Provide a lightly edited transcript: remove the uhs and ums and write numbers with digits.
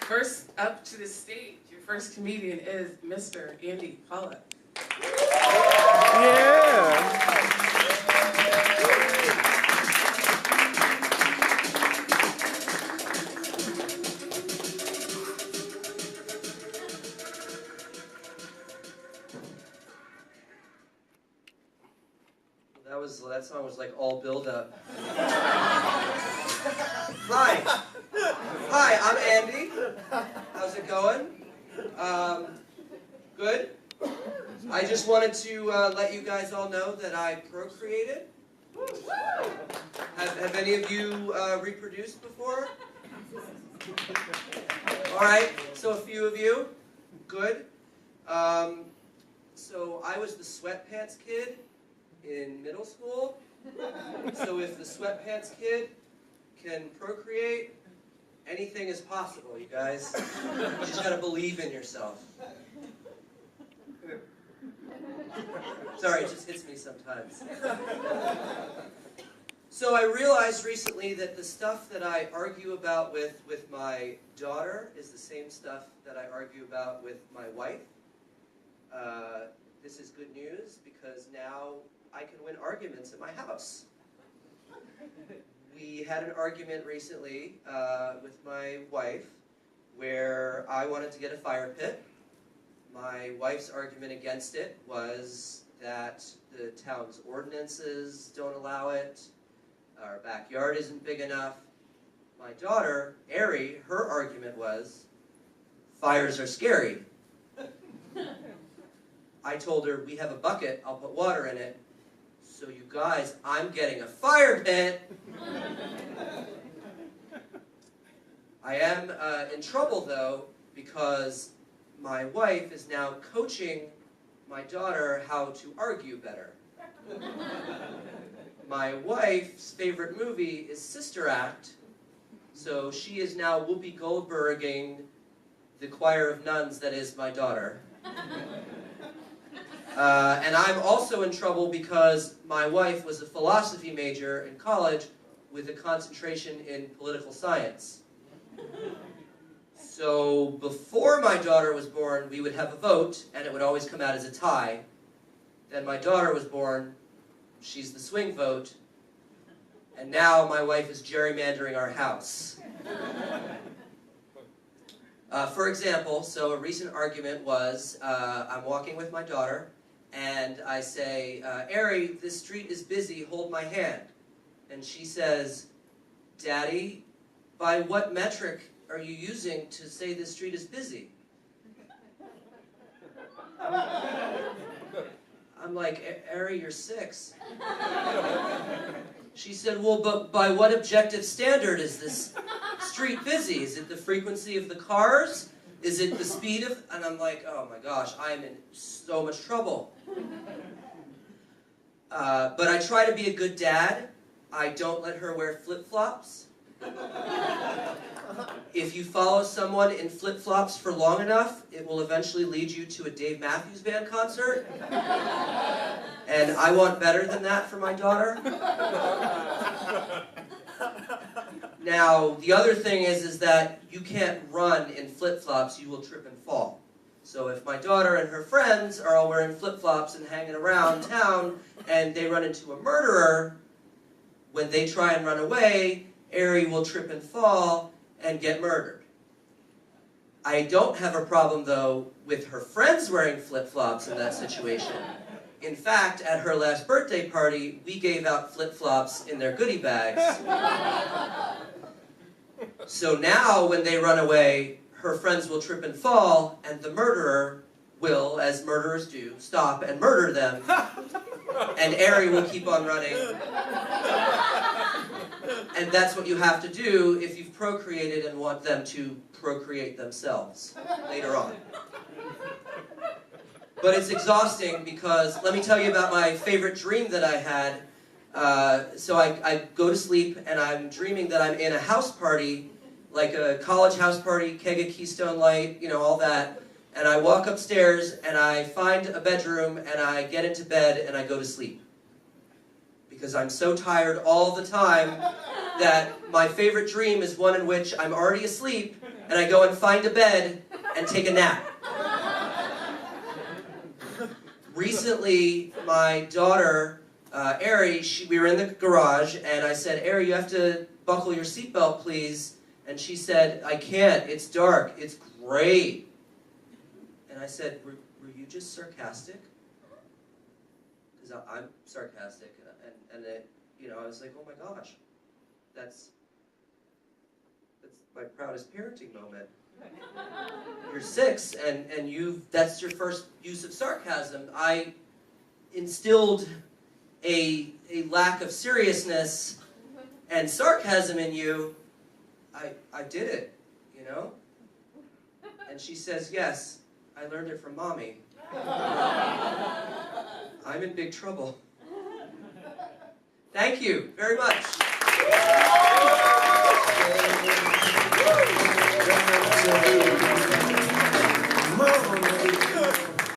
First up to the stage, your first comedian is Mr. Andy Pollack. Yeah. That song was like all build up. Hi. Hi, I'm Andy. How's it going? Good. I just wanted to let you guys all know that I procreated. Have any of you reproduced before? All right, so a few of you. Good. So I was the sweatpants kid in middle school. So if the sweatpants kid can procreate, anything is possible, you guys. You just gotta believe in yourself. Sorry, it just hits me sometimes. So I realized recently that the stuff that I argue about with my daughter is the same stuff that I argue about with my wife. This is good news because now I can win arguments at my house. We had an argument recently with my wife where I wanted to get a fire pit. My wife's argument against it was that the town's ordinances don't allow it, our backyard isn't big enough. My daughter, Ari, her argument was, fires are scary. I told her, we have a bucket, I'll put water in it. So you guys, I'm getting a fire pit. I am in trouble though, because my wife is now coaching my daughter how to argue better. My wife's favorite movie is Sister Act, so she is now Whoopi Goldberging the choir of nuns that is my daughter. And I'm also in trouble because my wife was a philosophy major in college with a concentration in political science. So before my daughter was born, we would have a vote, and it would always come out as a tie. Then my daughter was born, she's the swing vote, and now my wife is gerrymandering our house. For example, so a recent argument was, I'm walking with my daughter, and I say, Ari, this street is busy, hold my hand. And she says, Daddy, by what metric are you using to say this street is busy? I'm like, Ari, you're 6. She said, well, but by what objective standard is this street busy? Is it the frequency of the cars? Is it the speed of... And I'm like, oh my gosh, I'm in so much trouble. But I try to be a good dad. I don't let her wear flip-flops. If you follow someone in flip-flops for long enough, it will eventually lead you to a Dave Matthews Band concert. And I want better than that for my daughter. Now, the other thing is that you can't run in flip-flops, you will trip and fall. So if my daughter and her friends are all wearing flip-flops and hanging around town, and they run into a murderer, when they try and run away, Ari will trip and fall and get murdered. I don't have a problem, though, with her friends wearing flip-flops in that situation. In fact, at her last birthday party, we gave out flip-flops in their goodie bags. So now, when they run away, her friends will trip and fall, and the murderer will, as murderers do, stop and murder them, and Ari will keep on running. And that's what you have to do if you've procreated and want them to procreate themselves later on. But it's exhausting because, let me tell you about my favorite dream that I had. So I go to sleep and I'm dreaming that I'm in a house party, like a college house party, keg of Keystone Light, you know, all that. And I walk upstairs and I find a bedroom and I get into bed and I go to sleep. Because I'm so tired all the time that my favorite dream is one in which I'm already asleep and I go and find a bed and take a nap. Recently, my daughter, Ari, we were in the garage, and I said, Ari, you have to buckle your seatbelt, please. And she said, I can't, it's dark, it's great. And I said, were you just sarcastic? Because I'm sarcastic, and it, you know, I was like, oh my gosh, that's my proudest parenting moment. You're 6, and that's your first use of sarcasm. I instilled a lack of seriousness and sarcasm in you. I did it, you know? And she says, yes, I learned it from Mommy. I'm in big trouble. Thank you very much.